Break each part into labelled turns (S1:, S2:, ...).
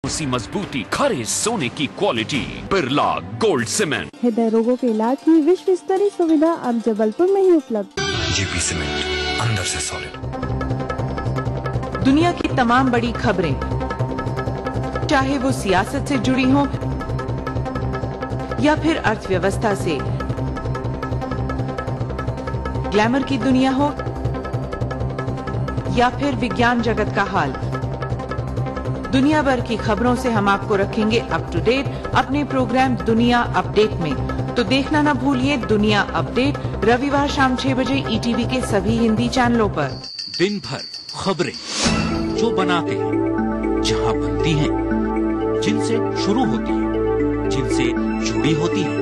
S1: उसी मजबूती, खरे सोने की क्वालिटी, बिरला गोल्ड सीमेंट।
S2: हृदय रोगों के इलाज की विश्व स्तरीय सुविधा अब जबलपुर में ही उपलब्ध।
S3: जेपी सीमेंट, अंदर से सॉलिड।
S4: दुनिया की तमाम बड़ी खबरें, चाहे वो सियासत से जुड़ी हों या फिर अर्थव्यवस्था से, ग्लैमर की दुनिया हो या फिर विज्ञान जगत का हाल, दुनिया भर की खबरों से हम आपको रखेंगे अप टू डेट अपने प्रोग्राम दुनिया अपडेट में। तो देखना ना भूलिए दुनिया अपडेट, रविवार शाम 6 बजे ईटीवी के सभी हिंदी चैनलों पर।
S5: दिन भर खबरें जो बनाते हैं, जहां बनती हैं, जिनसे शुरू होती है, जिनसे जुड़ी होती है।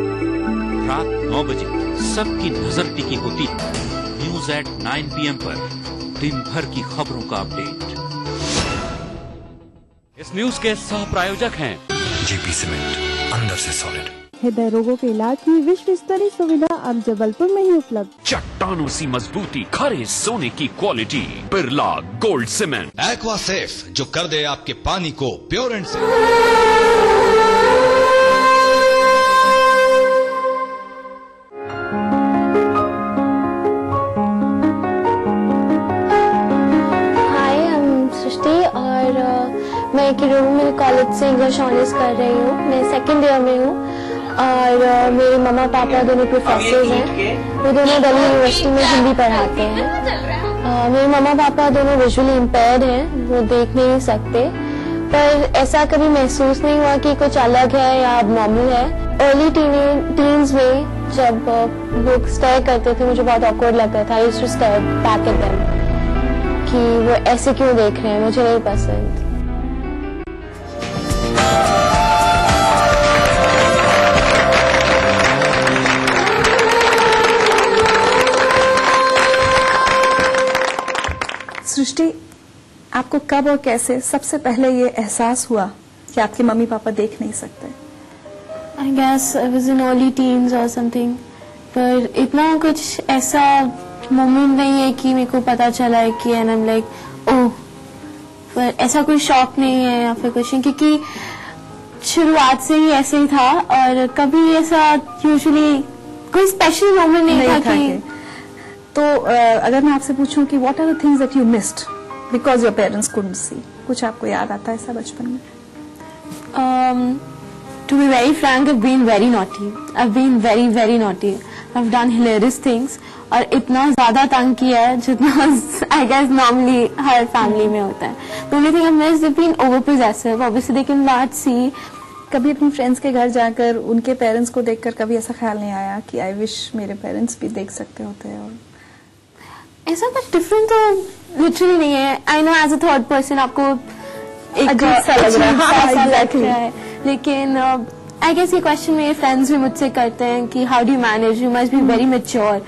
S5: रात 9 बजे सबकी नजर टिकी होती है न्यूज एट 9 PM पर दिन भर की खबरों का अपडेट।
S1: इस न्यूज के सह प्रायोजक हैं
S3: जेपी सीमेंट, अंदर से सॉलिड।
S2: हृदय रोगों के इलाज की विश्व स्तरीय सुविधा अब जबलपुर में ही उपलब्ध।
S1: चट्टानों सी मजबूती, खरे सोने की quality, Birla gold cement.
S6: Aqua safe, जो कर दे आपके पानी को प्योर एंड सेफ।
S7: मैं किरोमिल कॉलेज से इंग्लिश ऑनर्स कर रही हूँ। मैं सेकंड ईयर में हूँ और मेरे मम्मा पापा दोनों प्रोफेसर हैं। वो दोनों दिल्ली यूनिवर्सिटी में हिंदी पढ़ाते हैं। मेरे मम्मा पापा दोनों विजुअली इम्पेयर्ड हैं, वो देख नहीं सकते, पर ऐसा कभी महसूस नहीं हुआ कि कुछ अलग है या अबनॉर्मल है। अर्ली टीन्स में जब वो स्टेयर करते थे मुझे बहुत ऑकवर्ड लगता था। I used to stare back at them कि वो ऐसे क्यों देख रहे हैं, मुझे नहीं पसंद।
S8: सृष्टि, आपको कब और कैसे सबसे पहले ये एहसास हुआ कि आपके मम्मी पापा देख नहीं सकते?
S7: I guess I was in early teens or something, पर इतना कुछ ऐसा मोमेंट नहीं है कि मेरे को पता चला है कि and I'm like ओह, पर ऐसा कोई शॉक नहीं है या फिर कुछ नहीं, क्योंकि शुरुआत से ही ऐसे ही था और कभी ऐसा यूजुअली कोई स्पेशल मोमेंट नहीं था कि
S8: तो अगर मैं आपसे पूछूं कि what are the things that you missed because your parents couldn't see, कुछ आपको याद आता है ऐसा बचपन में?
S7: To be very frank, I've been very naughty. I've been very, very naughty. I've done hilarious things और इतना ज्यादा तंग किया है जितना I guess normally her family में होता है। The only thing I've missed is being over possessive. Obviously they can not see.
S8: कभी अपनी फ्रेंड्स के घर जाकर उनके पेरेंट्स को देखकर कभी ऐसा ख्याल नहीं आया कि आई विश मेरे पेरेंट्स भी देख सकते होते हैं? और
S7: ऐसा कुछ डिफरेंट तो लिटरली नहीं है। I know as a third person आपको एक
S8: सा लग रहा है,
S7: लेकिन आई गेस ये क्वेश्चन मेरे फ्रेंड्स भी मुझसे करते हैं कि how do you manage, you must be very mature,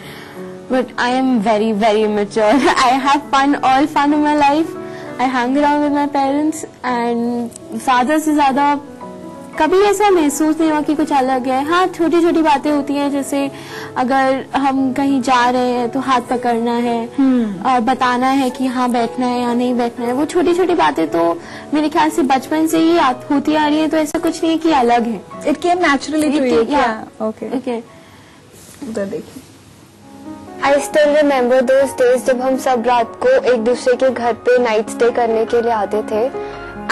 S7: but I am very very mature. I have fun, all fun in my life. I hang around with my parents and ज्यादा से ज्यादा कभी ऐसा महसूस नहीं हुआ कि कुछ अलग है। हाँ, छोटी छोटी बातें होती हैं, जैसे अगर हम कहीं जा रहे हैं तो हाथ पकड़ना है और बताना है कि हाँ बैठना है या नहीं बैठना है। वो छोटी छोटी बातें तो मेरे ख्याल से बचपन से ही होती आ रही है, तो ऐसा कुछ नहीं है कि अलग है।
S8: It came naturally to you. Okay उधर देखिए।
S7: I still remember those days जब हम सब रात को एक दूसरे के घर पे नाइट स्टे करने के लिए आते थे।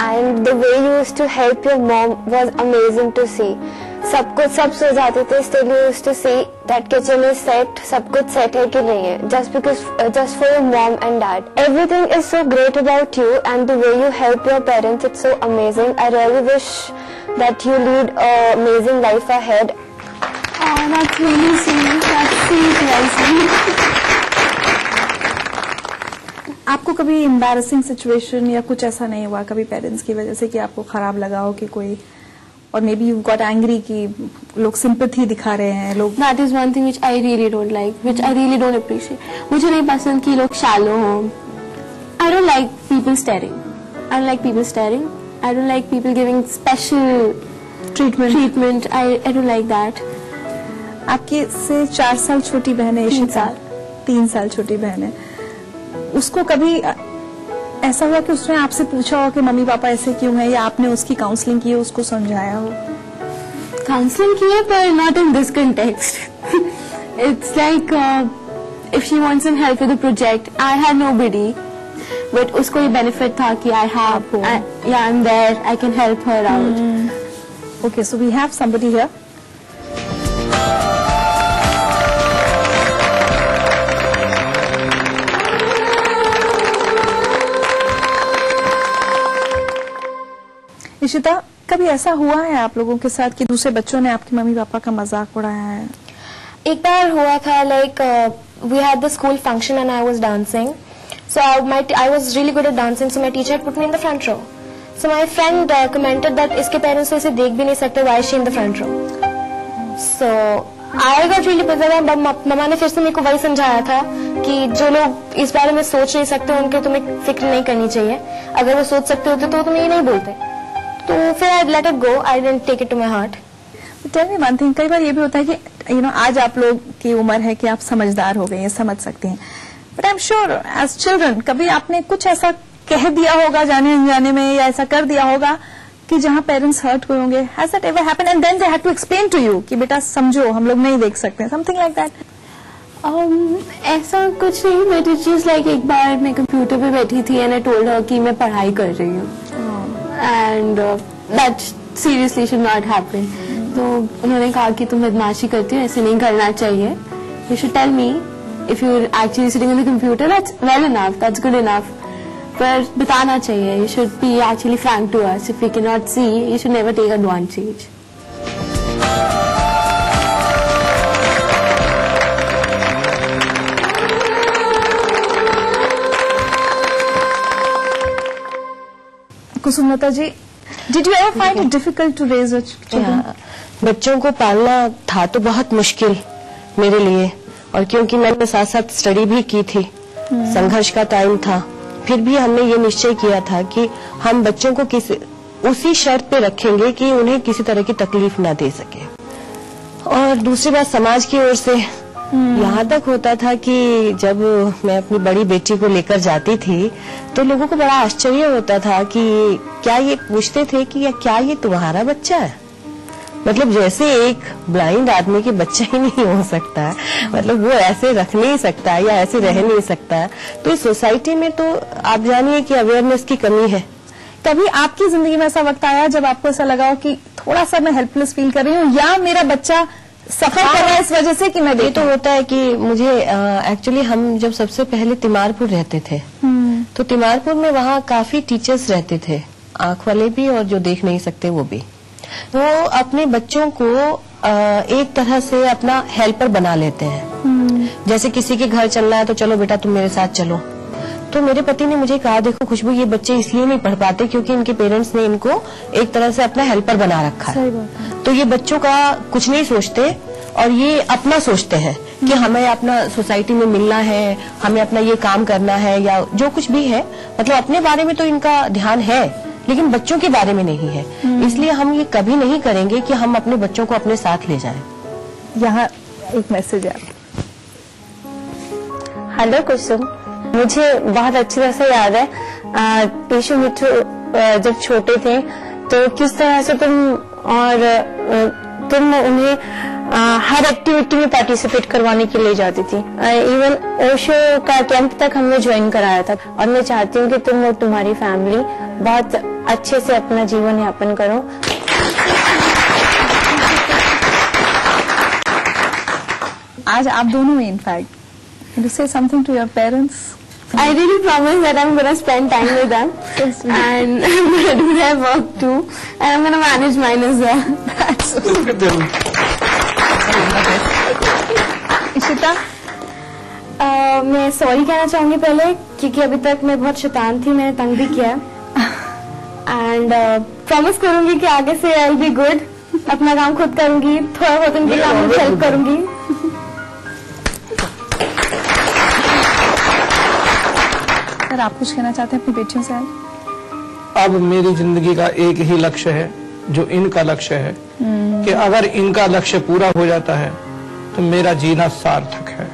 S7: And the way you used to help your mom was amazing to see. सब सो जाते थे, still you used to see that kitchen is set, सब कुछ set है कि नहीं है, just for your mom and dad. Everything is so great about you and the way you help your parents, it's so amazing. I really wish that you lead an amazing life ahead. Oh, that's really sweet. That's sweet, sweet.
S8: आपको कभी embarrassing situation या कुछ ऐसा नहीं हुआ कभी parents की वजह से कि आपको खराब लगा हो कि कोई, और may be you got angry कि लोग सिंपैथी दिखा रहे हैं लोग?
S7: That is one thing which I really don't like, which I really don't appreciate. मुझे नहीं पसंद कि लोग शैलो हों। I don't like people steering. I don't like people steering. I don't like people giving special treatment. I don't like that.
S8: आपकी से 4 साल छोटी बहन है, 3 साल छोटी बहन है, उसको कभी ऐसा हुआ कि उसने आपसे पूछा हो कि मम्मी पापा ऐसे क्यों हैं, या आपने उसकी काउंसलिंग की, उसको समझाया हो?
S7: काउंसलिंग किया, पर not in this context. It's like if she wants some help with the project, I had nobody, but उसको ये बेनिफिट था कि I have, I am there, I can help her out.
S8: Okay, so we have somebody here. Ishita, कभी ऐसा हुआ है आप लोगों के साथ कि दूसरे बच्चों ने आपके मम्मी पापा का मजाक उड़ाया है?
S7: एक बार हुआ था, like we had the school function and I was dancing. So I was really good at dancing, so my teacher put me in the front row. So my friend commented that इसके parents इसे देख भी नहीं सकते, why is she in the front row? So I got really pissed. मम्मा ने फिर से मेरे को वही समझाया था कि जो लोग इस बारे में सोच नहीं सकते उनके तुम्हें फिक्र नहीं करनी चाहिए, अगर वो सोच सकते होते तो तुम्हें ये नहीं बोलते. तो फिर I let it go, I didn't take it to my heart.
S8: Tell me one thing, कई बार ये भी होता है कि आज आप लोग की उम्र है कि आप समझदार हो गए, समझ सकते हैं, but I am sure as children कभी आपने कुछ ऐसा कह दिया होगा जाने अनजाने में, या ऐसा कर दिया होगा कि जहां पेरेंट्स हर्ट हुए होंगे. Has that ever happened and then they had to explain to you कि बेटा समझो हम लोग नहीं देख सकते, समथिंग लाइक दैट?
S7: ऐसा कुछ नहीं, बट इट्स जस्ट लाइक एक बार मैं कंप्यूटर पे बैठी थी एंड आई टोल्ड हर कि मैं पढ़ाई कर रही हूँ, and that seriously should not happen. तो उन्होंने कहा कि तुम बदमाशी करती हो, ऐसे नहीं करना चाहिए, you should tell me if you're actually sitting on the computer, that's well enough, that's good enough, पर बताना चाहिए. You should be actually frank to us. If we cannot see, you should never take advantage.
S8: Kusumlata ji, did you ever find it difficult to raise a children?
S9: बच्चों को पालना था तो बहुत मुश्किल मेरे लिए, और क्योंकि मैंने साथ साथ स्टडी भी की थी, संघर्ष का टाइम था, फिर भी हमने ये निश्चय किया था कि हम बच्चों को उसी शर्त पे रखेंगे कि उन्हें किसी तरह की तकलीफ ना दे सके. और दूसरी बात, समाज की ओर से यहाँ तक होता था कि जब मैं अपनी बड़ी बेटी को लेकर जाती थी तो लोगों को बड़ा आश्चर्य होता था कि क्या ये पूछते थे कि क्या ये तुम्हारा बच्चा है. मतलब जैसे एक ब्लाइंड आदमी के बच्चा ही नहीं हो सकता, मतलब वो ऐसे रख नहीं सकता या ऐसे रह नहीं सकता. तो इस सोसाइटी में तो आप जानिए कि अवेयरनेस की कमी है.
S8: कभी आपकी जिंदगी में ऐसा वक्त आया जब आपको ऐसा लगा हो कि थोड़ा सा मैं हेल्पलेस फील कर रही हूँ, या मेरा बच्चा सफर कर रहा है इस वजह से कि मैं?
S9: ये तो होता है कि मुझे एक्चुअली हम जब सबसे पहले तिमारपुर रहते थे, तो तिमारपुर में वहाँ काफी टीचर्स रहते थे, आंख वाले भी और जो देख नहीं सकते वो भी. वो अपने बच्चों को एक तरह से अपना हेल्पर बना लेते हैं. जैसे किसी के घर चलना है तो चलो बेटा तुम मेरे साथ चलो. तो मेरे पति ने मुझे कहा, देखो खुशबू, ये बच्चे इसलिए नहीं पढ़ पाते क्योंकि इनके पेरेंट्स ने इनको एक तरह से अपना हेल्पर बना रखा है. तो ये बच्चों का कुछ नहीं सोचते और ये अपना सोचते हैं कि हमें अपना सोसाइटी में मिलना है, हमें अपना ये काम करना है, या जो कुछ भी है, मतलब अपने बारे में तो इनका ध्यान है लेकिन बच्चों के बारे में नहीं है. इसलिए हम ये कभी नहीं करेंगे कि हम अपने बच्चों को अपने साथ ले जाएं.
S8: यहाँ एक मैसेज है.
S7: हेलो कुसुम, मुझे बहुत अच्छी तरह से याद है पेशु मिट्टू जब छोटे थे तो किस तरह से तुम उन्हें हर एक्टिविटी में पार्टिसिपेट करवाने के लिए जाती थी. इवन ओशो का कैंप तक हमने ज्वाइन कराया था. और मैं चाहती हूँ कि तुम और तुम्हारी फैमिली बहुत अच्छे से अपना जीवन यापन करो.
S8: आज आप दोनों में in fact to say something to your parents?
S7: I really promise that I'm going to spend time with them and I'm going to do their work too and I'm going to manage mine as well.
S8: That's Ishita,
S7: मैं sorry कहना चाहूंगी पहले क्योंकि अभी तक मैं बहुत शैतान थी, मैंने तंग भी किया एंड प्रॉमिस करूंगी कि आगे से आई विल बी गुड, अपना काम खुद करूंगी, थोड़ा बहुत उनके काम में हेल्प करूंगी.
S8: सर, आप कुछ कहना चाहते हैं अपनी बेटियों से?
S10: अब मेरी जिंदगी का एक ही लक्ष्य है जो इनका लक्ष्य है कि अगर इनका लक्ष्य पूरा हो जाता है तो मेरा जीना सार्थक है.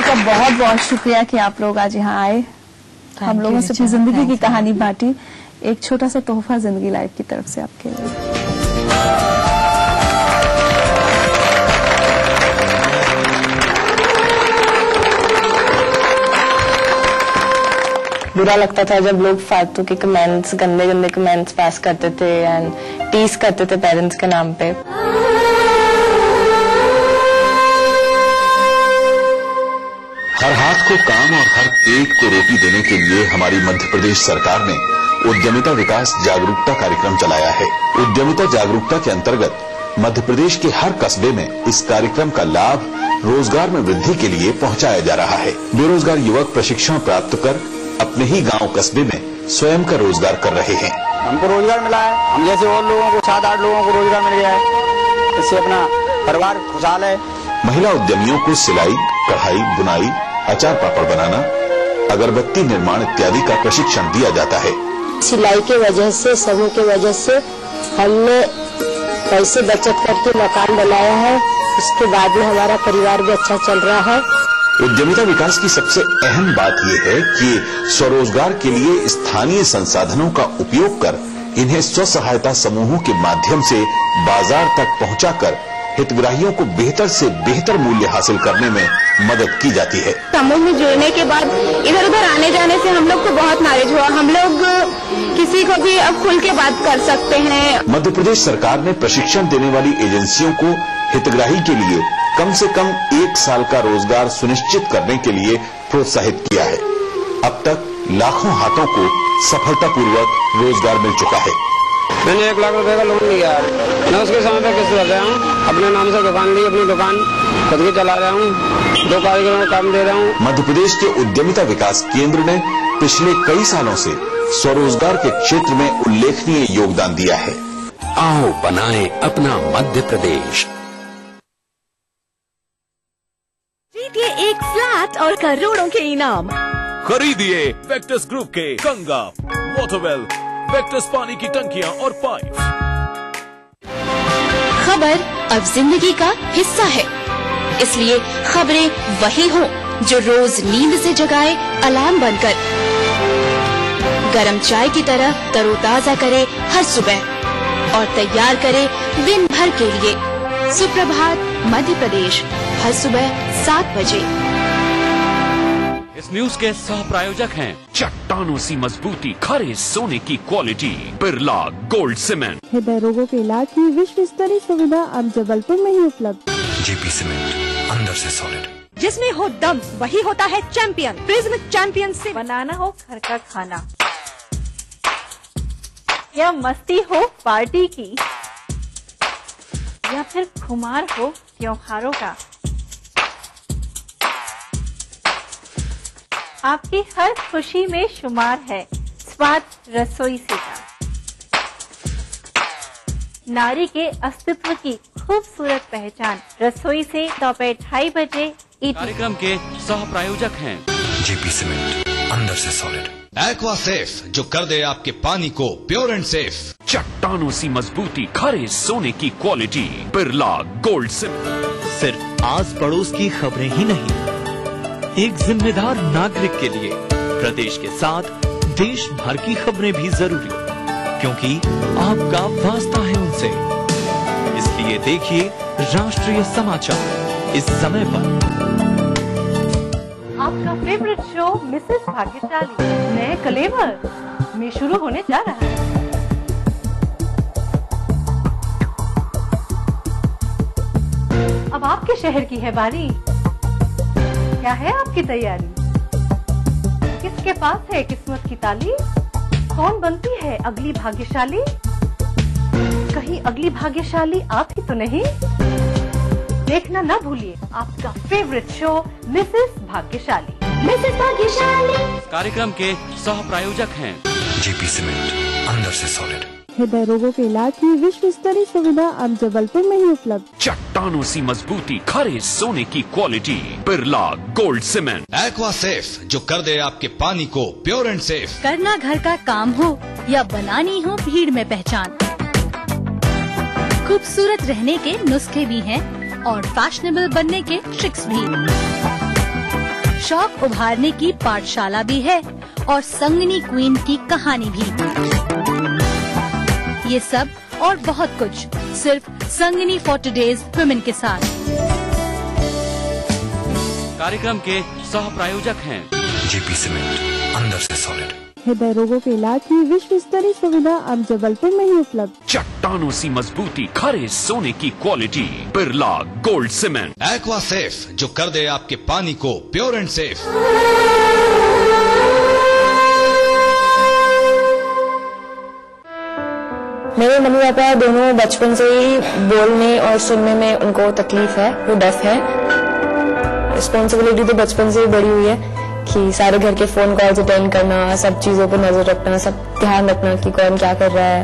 S8: आपका बहुत बहुत शुक्रिया कि आप लोग आज यहाँ आए, हम लोगों से अपनी जिंदगी की कहानी बांटी। एक छोटा सा तोहफा जिंदगी लाइव की तरफ से आपके लिए।
S9: बुरा लगता था जब लोग फालतू के कमेंट्स, गंदे गंदे कमेंट्स पास करते थे एंड टीज करते थे पेरेंट्स के नाम पे।
S11: हर हाथ को काम और हर पेट को रोटी देने के लिए हमारी मध्य प्रदेश सरकार ने उद्यमिता विकास जागरूकता कार्यक्रम चलाया है। उद्यमिता जागरूकता के अंतर्गत मध्य प्रदेश के हर कस्बे में इस कार्यक्रम का लाभ रोजगार में वृद्धि के लिए पहुंचाया जा रहा है। बेरोजगार युवक प्रशिक्षण प्राप्त कर अपने ही गांव कस्बे में स्वयं का रोजगार कर रहे हैं।
S12: हमको रोजगार मिला है, हम जैसे और लोगों को 7-8 लोगों को रोजगार मिल गया है, इससे अपना परिवार खुशहाल है।
S11: महिला उद्यमियों को सिलाई, कढ़ाई, बुनाई, अचार पापड़ बनाना, अगरबत्ती निर्माण इत्यादि का प्रशिक्षण दिया जाता है।
S13: सिलाई की वजह से, समूह की वजह से हमने पैसे बचत करके मकान बनाया है। उसके बाद में हमारा परिवार भी अच्छा चल रहा है।
S11: उद्यमिता विकास की सबसे अहम बात यह है कि स्वरोजगार के लिए स्थानीय संसाधनों का उपयोग कर इन्हें स्व सहायता समूहों के माध्यम से बाजार तक पहुंचाकर हितग्राहियों को बेहतर से बेहतर मूल्य हासिल करने में मदद की जाती है।
S7: समूह में जुड़ने के बाद इधर उधर आने जाने से हम लोग को बहुत नॉलेज हुआ। हम लोग किसी को भी अब खुल के बात कर सकते हैं।
S11: मध्य प्रदेश सरकार ने प्रशिक्षण देने वाली एजेंसियों को हितग्राही के लिए कम से कम 1 साल का रोजगार सुनिश्चित करने के लिए प्रोत्साहित किया है। अब तक लाखों हाथों को सफलतापूर्वक रोजगार मिल चुका है।
S12: मैंने 1 लाख रुपए का लोन लिया है, मैं उसके समय पे किस्त भर रहा हूँ। अपने नाम से दुकान ली, अपनी दुकान खुद की चला रहा हूँ, 2 कारीगरों को काम दे रहा हूँ।
S11: मध्य प्रदेश के उद्यमिता विकास केंद्र ने पिछले कई सालों से स्वरोजगार के क्षेत्र में उल्लेखनीय योगदान दिया है।
S1: आओ बनाएं अपना मध्य प्रदेश।
S14: जीतिए एक फ्लैट और करोड़ों के इनाम।
S1: खरीदिए वेक्टस ग्रुप के गंगा, वाटरवेल, वेक्टस पानी की टंकियां और पाइप।
S14: खबर अब जिंदगी का हिस्सा है, इसलिए खबरें वही हों जो रोज नींद से जगाए अलार्म बनकर, गरम चाय की तरह तरोताजा करे हर सुबह और तैयार करे दिन भर के लिए। सुप्रभात मध्य प्रदेश, हर सुबह 7 बजे।
S5: इस न्यूज के सह प्रायोजक हैं
S1: चट्टानों सी मजबूती, खरे सोने की क्वालिटी, बिरला गोल्ड सीमेंट।
S2: हृदय रोगों के इलाज की विश्व स्तरीय सुविधा अब जबलपुर में ही उपलब्ध।
S3: जेपी सीमेंट, अंदर से सॉलिड।
S14: जिसमें हो दम वही होता है चैंपियन। प्रिज्म चैंपियन से बनाना हो घर का खाना या मस्ती हो पार्टी की या फिर खुमार हो त्योहारों का, आपकी हर खुशी में शुमार है स्वाद रसोई से का। नारी के अस्तित्व की खूबसूरत पहचान रसोई से दोपहर 2:30 बजे।
S5: कार्यक्रम के सह प्रायोजक हैं
S3: जेपी सीमेंट, अंदर से सॉलिड।
S6: एक्वा सेफ, जो कर दे आपके पानी को प्योर एंड सेफ।
S1: चट्टानों सी मजबूती, खरे सोने की क्वालिटी, बिरला गोल्ड सीमेंट।
S15: सिर्फ आस पड़ोस की खबरें ही नहीं, एक जिम्मेदार नागरिक के लिए प्रदेश के साथ देश भर की खबरें भी जरूरी, क्योंकि आपका वास्ता है उनसे। इसलिए देखिए राष्ट्रीय समाचार इस समय पर।
S14: आपका फेवरेट शो मिसेस भाग्यशाली नए कलेवर में शुरू होने जा रहा है। अब आपके शहर की है बारी। क्या है आपकी तैयारी? किसके पास है किस्मत की ताली? कौन बनती है अगली भाग्यशाली? कहीं अगली भाग्यशाली आप ही तो नहीं? देखना ना भूलिए आपका फेवरेट शो मिसेस भाग्यशाली। मिसेस भाग्यशाली
S5: कार्यक्रम के सह प्रायोजक हैं
S3: जेपी सीमेंट, अंदर से सॉलिड।
S2: हृदय रोगों के इलाज की विश्व स्तरीय सुविधा अब जबलपुर में ही उपलब्ध।
S1: चट्टानों सी मजबूती, खरे सोने की quality, Birla gold cement.
S6: Aqua safe, जो कर दे आपके पानी को प्योर एंड सेफ।
S14: करना घर का काम हो या बनानी हो भीड़ में पहचान, खूबसूरत रहने के नुस्खे भी हैं और फैशनेबल बनने के ट्रिक्स भी।
S16: शौक उभारने की पाठशाला भी है और संगनी क्वीन की कहानी भी। ये सब और बहुत कुछ सिर्फ संगनी फॉर टुडेज वुमेन के साथ।
S5: कार्यक्रम के सह प्रायोजक हैं
S3: जेपी सीमेंट, अंदर से सॉलिड।
S2: हृदय रोगों के इलाज की विश्व स्तरीय सुविधा अब जबलपुर में ही उपलब्ध।
S1: चट्टानों सी मजबूती, खरे सोने की quality, Birla gold cement.
S6: Aqua safe, जो कर दे आपके पानी को प्योर एंड सेफ।
S17: मेरे मम्मी पापा दोनों बचपन से ही बोलने और सुनने में उनको तकलीफ है, वो डेफ है। रिस्पॉन्सिबिलिटी तो बचपन से ही बड़ी हुई है कि सारे घर के फोन कॉल्स अटेंड करना, सब चीजों पर नजर रखना, सब ध्यान रखना कि कौन क्या कर रहा है।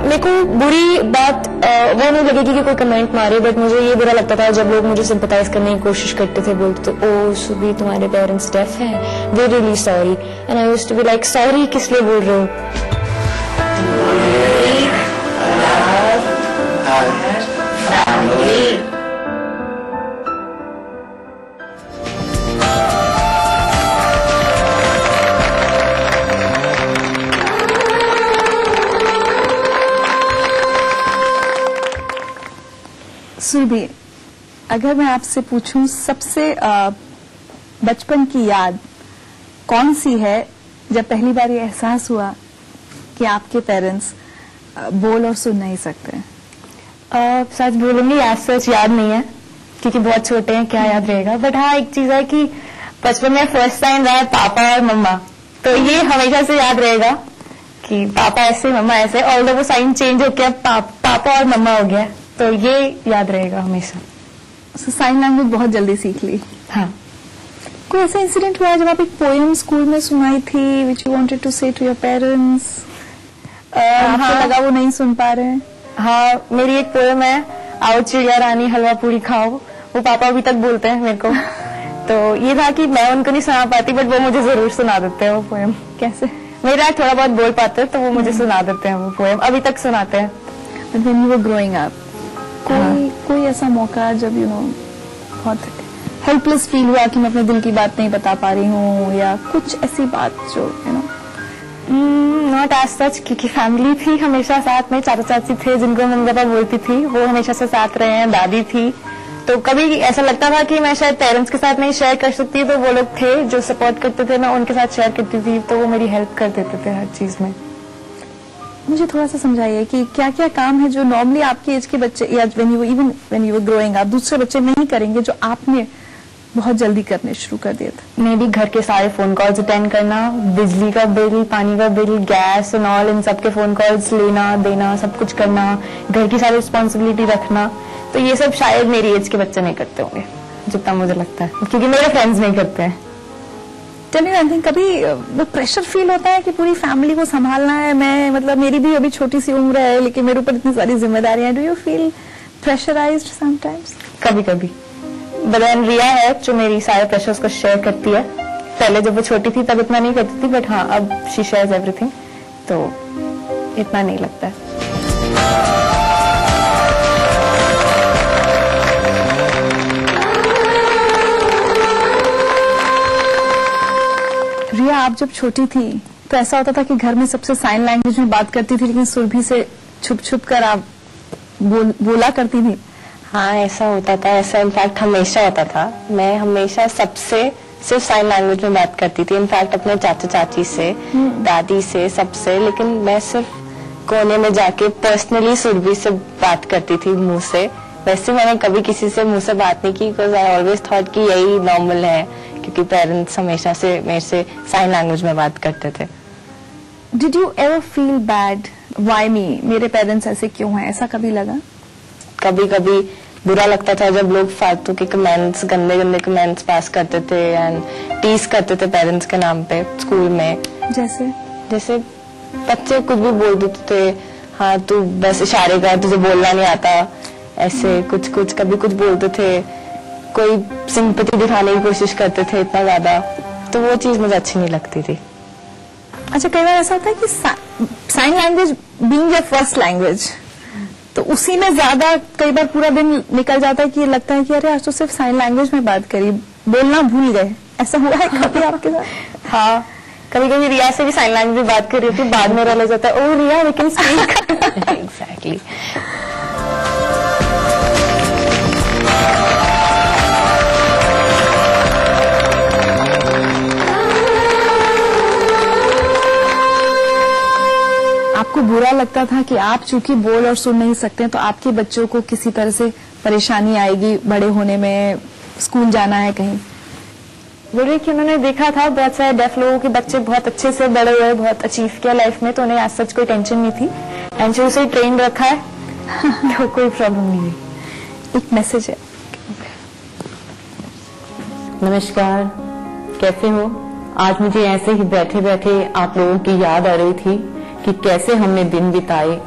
S17: मेरे को बुरी बात वो नहीं लगेगी कि कोई कमेंट मारे, बट मुझे ये बुरा लगता था जब लोग मुझे सिंपथाइज करने की कोशिश करते थे, बोलते थे ओ सुबी तुम्हारे पेरेंट्स डेफ हैं, वे really sorry. And I used to be like sorry किस लिए बोल रहे हो।
S8: सुरभि, अगर मैं आपसे पूछूं सबसे बचपन की याद कौन सी है जब पहली बार ये एहसास हुआ कि आपके पेरेंट्स बोल और सुन नहीं सकते?
S17: सच बोलूंगी आज सच याद नहीं है क्योंकि बहुत छोटे हैं, क्या याद रहेगा। बट हाँ एक चीज है कि बचपन में फर्स्ट टाइम रहा पापा और मम्मा, तो ये हमेशा से याद रहेगा कि पापा ऐसे मम्मा ऐसे, ऑल्दो वो साइन चेंज होकर अब पापा और मम्मा हो गया, तो ये याद रहेगा हमेशा।
S8: साइन लैंग्वेज बहुत जल्दी सीख ली।
S17: हाँ।
S8: कोई ऐसा इंसिडेंट हुआ जब आप एक पोएम स्कूल में सुनाई थी विच यू वांटेड टू से टू योर पेरेंट्स, आपको लगा वो नहीं सुन पा रहे हैं?
S17: हाँ, मेरी एक पोएम है आओ चिड़िया रानी हलवा पूरी खाओ, वो पापा अभी तक बोलते हैं मेरे को। तो ये था कि मैं उनको नहीं सुना पाती बट वो मुझे जरूर सुना देते हैं वो पोएम।
S8: कैसे?
S17: मेरा थोड़ा बहुत बोल पाते हैं तो वो मुझे सुना देते हैं वो पोएम, अभी तक सुनाते हैं।
S8: But when you were growing up, कोई ऐसा मौका जब बहुत हेल्पलेस फील हुआ कि मैं अपने दिल की बात नहीं बता पा रही हूँ, या कुछ ऐसी बात जो
S17: नॉट एज सच, क्योंकि फैमिली थी हमेशा साथ में, चाचा चाची थे जिनको मम्मी पापा बोलती थी, वो हमेशा से साथ रहे हैं, दादी थी, तो कभी ऐसा लगता था कि मैं शायद पेरेंट्स के साथ नहीं शेयर कर सकती, तो वो लोग थे जो सपोर्ट करते थे, मैं उनके साथ शेयर करती थी, तो वो मेरी हेल्प कर देते थे हर चीज में।
S8: मुझे थोड़ा सा समझाइए कि क्या क्या काम है जो नॉर्मली आपकी एज के बच्चे या when you were growing up दूसरे बच्चे नहीं करेंगे जो आपने बहुत जल्दी करने शुरू कर दिया था?
S17: मे भी घर के सारे फोन कॉल्स अटेंड करना, बिजली का बिल, पानी का बिल, गैस एंड ऑल, इन सब के फोन कॉल्स लेना देना, सब कुछ करना, घर की सारी रिस्पॉन्सिबिलिटी रखना, तो ये सब शायद मेरी एज के बच्चे नहीं करते होंगे जितना मुझे लगता है, क्योंकि मेरे फ्रेंड्स नहीं करते हैं।
S8: चलिए आई थिंक कभी वो प्रेशर फील होता है कि पूरी फैमिली को संभालना है, मैं मतलब मेरी भी अभी छोटी सी उम्र है लेकिन मेरे ऊपर इतनी सारी जिम्मेदारियां, do you feel pressurised sometimes?
S17: कभी कभी। बट रिया है जो मेरी सारे प्रेशर्स को शेयर करती है, पहले जब वो छोटी थी तब इतना नहीं करती थी, बट हाँ अब शी शेयर्स एवरीथिंग, तो इतना नहीं लगता है।
S8: रिया, आप जब छोटी थी तो ऐसा होता था कि घर में सबसे साइन लैंग्वेज में बात करती थी, लेकिन सुरभि से छुप छुप कर आप बोला करती थी?
S17: हाँ ऐसा होता था, ऐसा इनफैक्ट हमेशा होता था। मैं हमेशा सबसे सिर्फ साइन लैंग्वेज में बात करती थी, इनफैक्ट अपने चाचा चाची से, दादी से, सबसे, लेकिन मैं सिर्फ कोने में जाके पर्सनली सुरभि से बात करती थी मुंह से। वैसे मैंने कभी किसी से मुंह से बात नहीं की, बिकॉज आई ऑलवेज थॉट कि यही नॉर्मल है, क्योंकि पेरेंट्स हमेशा से मेरे से साइन लैंग्वेज में बात करते थे।
S8: Did you ever feel bad, why मी, मेरे पेरेंट्स ऐसे क्यों हैं, ऐसा कभी लगा?
S17: कभी कभी बुरा लगता था जब लोग फालतू के कमेंट्स, गंदे गंदे कमेंट्स पास करते थे एंड टीज करते थे पेरेंट्स के नाम पे स्कूल में। जैसे बच्चे कुछ भी बोल देते थे, हाँ तू बस इशारे कर, तुझे बोलना नहीं आता, ऐसे कुछ कुछ कभी कुछ बोलते थे, कोई सिंपैथी दिखाने की कोशिश करते थे इतना ज्यादा, तो वो चीज मुझे अच्छी नहीं लगती थी।
S8: अच्छा, कई बार ऐसा होता है कि sign language being your first language, तो उसी में ज्यादा कई बार पूरा दिन निकल जाता है कि लगता है कि अरे आज तो सिर्फ साइन लैंग्वेज में बात करी, बोलना भूल गए, ऐसा हुआ है कभी आपके साथ?
S17: हाँ, कभी कभी रिया से भी साइन लैंग्वेज में बात कर रही होती, बाद में रियलाइज होता है, ओ रिया वी कैन स्पीक। एग्जैक्टली।
S8: आपको बुरा लगता था कि आप चूंकि बोल और सुन नहीं सकते हैं तो आपके बच्चों को किसी तरह से परेशानी आएगी बड़े होने में, स्कूल जाना है कहीं?
S17: बोल रही कि उन्होंने देखा था बहुत सारे डेफ लोगों के बच्चे बहुत अच्छे से बड़े हुए, बहुत अचीव किया लाइफ में, तो उन्हें आज सच कोई टेंशन नहीं थी एंड शुरू से ट्रेन रखा है तो कोई प्रॉब्लम नहीं हुई।
S8: एक मैसेज है।
S18: नमस्कार, कैसे हो? आज मुझे ऐसे ही बैठे बैठे आप लोगों की याद आ रही थी कि कैसे हमने दिन बिताए,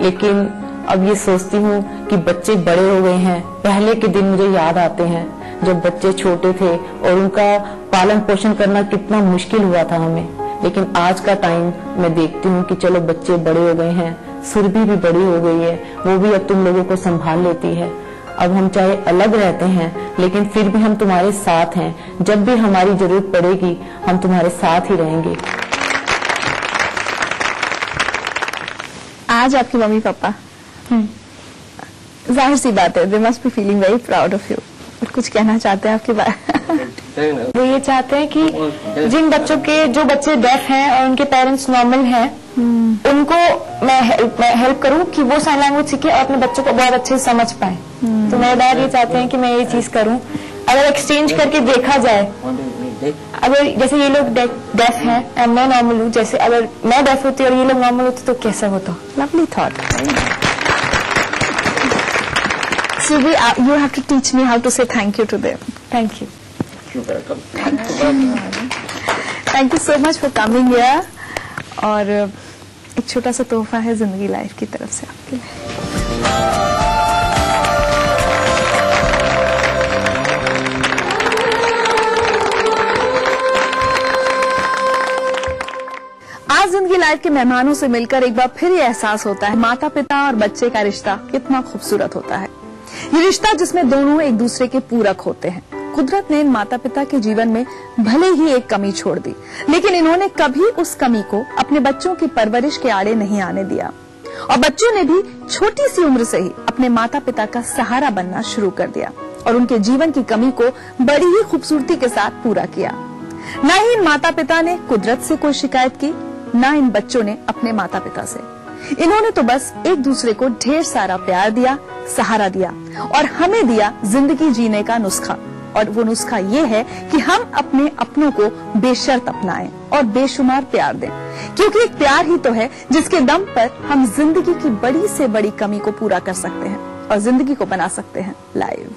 S18: लेकिन अब ये सोचती हूँ कि बच्चे बड़े हो गए हैं। पहले के दिन मुझे याद आते हैं जब बच्चे छोटे थे और उनका पालन पोषण करना कितना मुश्किल हुआ था हमें, लेकिन आज का टाइम मैं देखती हूँ कि चलो बच्चे बड़े हो गए हैं, सुरभि भी बड़ी हो गई है, वो भी अब तुम लोगों को संभाल लेती है। अब हम चाहे अलग रहते हैं लेकिन फिर भी हम तुम्हारे साथ हैं, जब भी हमारी जरूरत पड़ेगी हम तुम्हारे साथ ही रहेंगे।
S8: आज आपके मम्मी पापा, जाहिर सी बात है, they must be feeling very proud of you. और कुछ कहना चाहते हैं आपके बारे?
S17: वो ये चाहते हैं कि जिन बच्चों के, जो बच्चे डेफ हैं और उनके पेरेंट्स नॉर्मल हैं, उनको मैं हेल्प करूं कि वो साइन लैंग्वेज सीखे और अपने बच्चों को बहुत अच्छे से समझ पाए। तो मेरे डैड ये चाहते हैं कि मैं ये चीज करूं। अगर एक्सचेंज करके देखा जाए, अगर जैसे ये लोग डेफ हैं और मैं नॉर्मल हूँ, जैसे अगर मैं डेफ होती और ये लोग नॉर्मल होते तो कैसा होता?
S8: Lovely thought. Subi, you have to teach me how to say thank you to them.
S17: Thank you.
S8: You're welcome. Thank you so much for coming here. और एक छोटा सा तोहफा है जिंदगी लाइफ की तरफ से आपके लिए। आज जिंदगी लाइफ के मेहमानों से मिलकर एक बार फिर ये एहसास होता है माता पिता और बच्चे का रिश्ता कितना खूबसूरत होता है। ये रिश्ता जिसमें दोनों एक दूसरे के पूरक होते हैं। कुदरत ने इन माता पिता के जीवन में भले ही एक कमी छोड़ दी, लेकिन इन्होंने कभी उस कमी को अपने बच्चों की परवरिश के आड़े नहीं आने दिया और बच्चों ने भी छोटी सी उम्र से ही अपने माता पिता का सहारा बनना शुरू कर दिया और उनके जीवन की कमी को बड़ी ही खूबसूरती के साथ पूरा किया। न ही इन माता पिता ने कुदरत से कोई शिकायत की, न इन बच्चों ने अपने माता पिता से। इन्होंने तो बस एक दूसरे को ढेर सारा प्यार दिया, सहारा दिया और हमें दिया जिंदगी जीने का नुस्खा। और वो नुस्खा ये है कि हम अपने अपनों को बेशर्त अपनाएं और बेशुमार प्यार दें, क्योंकि एक प्यार ही तो है जिसके दम पर हम जिंदगी की बड़ी से बड़ी कमी को पूरा कर सकते हैं और जिंदगी को बना सकते हैं लाइव।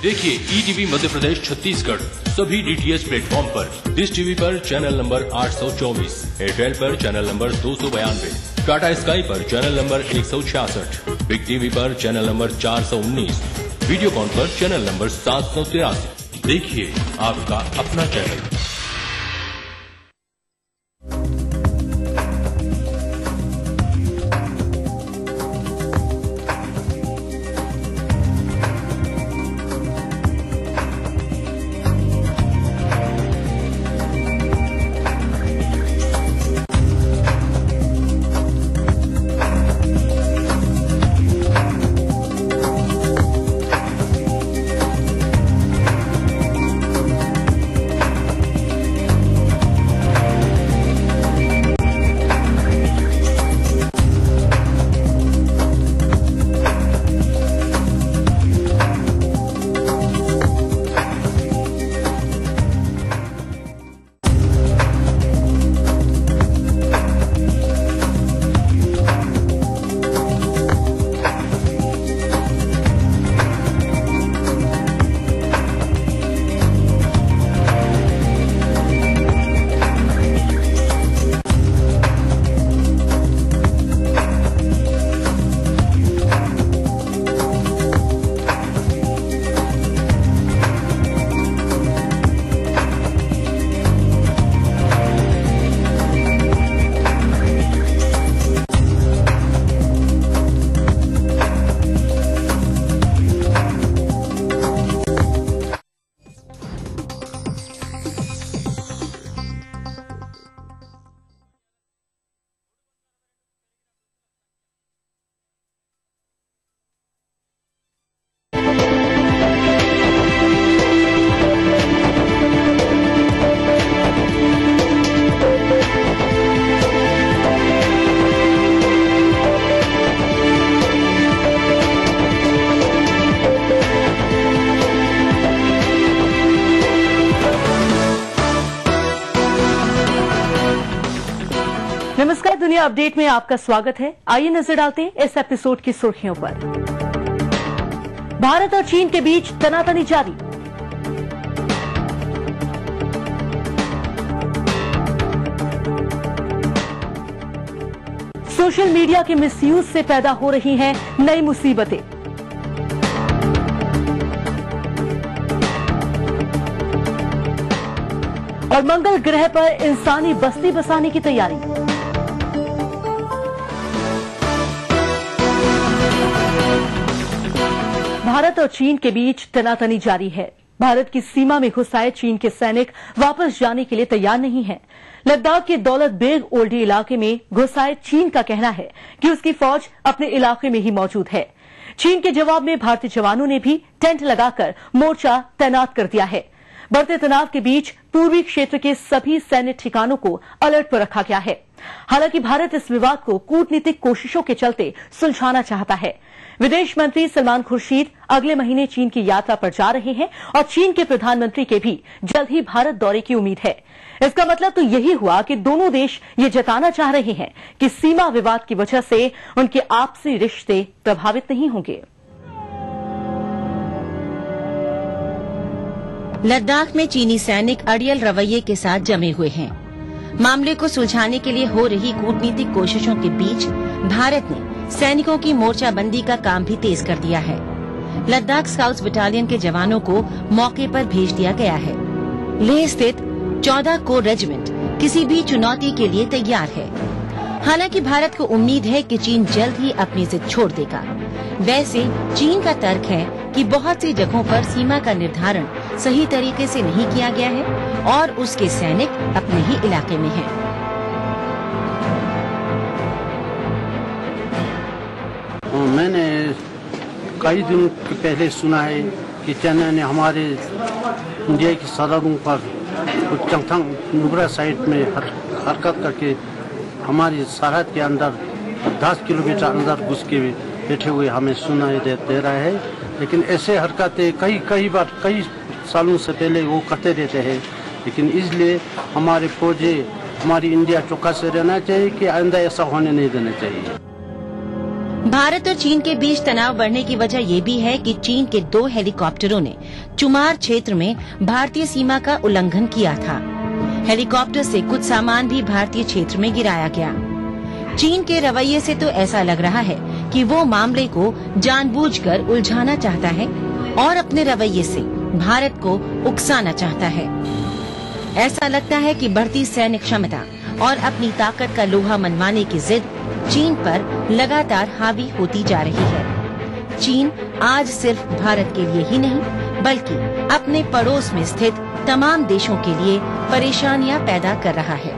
S1: देखिए ईटीवी मध्य प्रदेश छत्तीसगढ़ सभी डीटीएच प्लेटफॉर्म पर, डिश टीवी पर चैनल नंबर 824, एयरटेल पर चैनल नंबर 292, टाटा स्काई पर चैनल नंबर 166, बिग टीवी पर चैनल नंबर 419, वीडियोकॉन पर चैनल नंबर 783। देखिए आपका अपना चैनल।
S14: दुनिया अपडेट में आपका स्वागत है। आइए नजर डालते हैं इस एपिसोड की सुर्खियों पर। भारत और चीन के बीच तनातनी जारी। सोशल मीडिया के मिसयूज से पैदा हो रही हैं नई मुसीबतें। और मंगल ग्रह पर इंसानी बस्ती बसाने की तैयारी। भारत और चीन के बीच तनातनी जारी है। भारत की सीमा में घुस आए चीन के सैनिक वापस जाने के लिए तैयार नहीं हैं। लद्दाख के दौलत बेग ओल्डी इलाके में घुस आए चीन का कहना है कि उसकी फौज अपने इलाके में ही मौजूद है। चीन के जवाब में भारतीय जवानों ने भी टेंट लगाकर मोर्चा तैनात कर दिया है। बढ़ते तनाव के बीच पूर्वी क्षेत्र के सभी सैन्य ठिकानों को अलर्ट पर रखा गया है। हालांकि भारत इस विवाद को कूटनीतिक कोशिशों के चलते सुलझाना चाहता है। विदेश मंत्री सलमान खुर्शीद अगले महीने चीन की यात्रा पर जा रहे हैं और चीन के प्रधानमंत्री के भी जल्द ही भारत दौरे की उम्मीद है। इसका मतलब तो यही हुआ कि दोनों देश ये जताना चाह रहे हैं कि सीमा विवाद की वजह से उनके आपसी रिश्ते प्रभावित नहीं होंगे।
S19: लद्दाख में चीनी सैनिक अड़ियल रवैये के साथ जमे हुए हैं। मामले को सुलझाने के लिए हो रही कूटनीतिक कोशिशों के बीच भारत ने सैनिकों की मोर्चाबंदी का काम भी तेज कर दिया है। लद्दाख स्काउट्स बटालियन के जवानों को मौके पर भेज दिया गया है। लेह स्थित 14 कोर रेजिमेंट किसी भी चुनौती के लिए तैयार है। हालांकि भारत को उम्मीद है कि चीन जल्द ही अपनी जिद छोड़ देगा। वैसे चीन का तर्क है कि बहुत सी जगहों पर सीमा का निर्धारण सही तरीके से नहीं किया गया है और उसके सैनिक अपने ही इलाके में हैं।
S20: मैंने कई दिनों पहले सुना है कि चाइना ने हमारे इंडिया की सरहदों पर चंगथंग नुब्रा साइड में हरकत करके हमारी सरहद के अंदर 10 किलोमीटर अंदर घुस के बैठे हुए हमें सुनाई दे रहा है। लेकिन ऐसे हरकतें कई बार कई सालों से पहले वो करते रहते हैं। लेकिन इसलिए हमारे फौजी हमारी इंडिया चौकस से रहना चाहिए कि आइंदा ऐसा होने नहीं देना चाहिए।
S19: भारत और चीन के बीच तनाव बढ़ने की वजह ये भी है कि चीन के 2 हेलीकॉप्टरों ने चुमार क्षेत्र में भारतीय सीमा का उल्लंघन किया था। हेलीकॉप्टर से कुछ सामान भी भारतीय क्षेत्र में गिराया गया। चीन के रवैये से तो ऐसा लग रहा है कि वो मामले को जानबूझकर उलझाना चाहता है और अपने रवैये से भारत को उकसाना चाहता है। ऐसा लगता है कि बढ़ती सैन्य क्षमता और अपनी ताकत का लोहा मनवाने की जिद चीन पर लगातार हावी होती जा रही है। चीन आज सिर्फ भारत के लिए ही नहीं बल्कि अपने पड़ोस में स्थित तमाम देशों के लिए परेशानियां पैदा कर रहा है।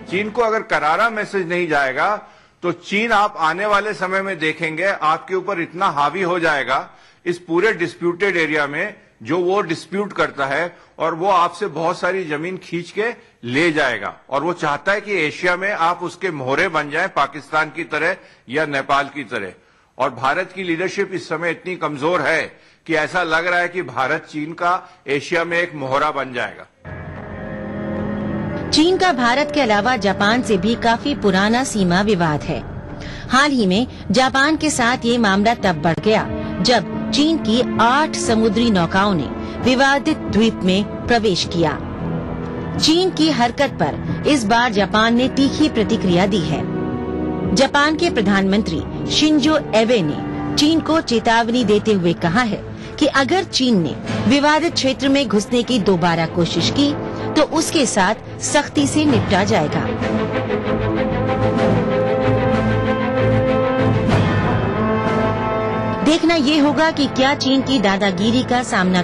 S21: चीन को अगर करारा मैसेज नहीं जाएगा तो चीन आप आने वाले समय में देखेंगे आपके ऊपर इतना हावी हो जाएगा इस पूरे डिस्प्यूटेड एरिया में जो वो डिस्प्यूट करता है और वो आपसे बहुत सारी जमीन खींच के ले जाएगा और वो चाहता है कि एशिया में आप उसके मोहरे बन जाएं पाकिस्तान की तरह या नेपाल की तरह। और भारत की लीडरशिप इस समय इतनी कमजोर है कि ऐसा लग रहा है कि भारत चीन का एशिया में एक मोहरा बन जाएगा।
S19: चीन का भारत के अलावा जापान से भी काफी पुराना सीमा विवाद है। हाल ही में जापान के साथ ये मामला तब बढ़ गया जब चीन की 8 समुद्री नौकाओं ने विवादित द्वीप में प्रवेश किया। चीन की हरकत पर इस बार जापान ने तीखी प्रतिक्रिया दी है। जापान के प्रधानमंत्री शिंजो एबे ने चीन को चेतावनी देते हुए कहा है कि अगर चीन ने विवादित क्षेत्र में घुसने की दोबारा कोशिश की तो उसके साथ सख्ती से निपटा जाएगा। देखना ये होगा कि क्या चीन की दादागिरी का सामना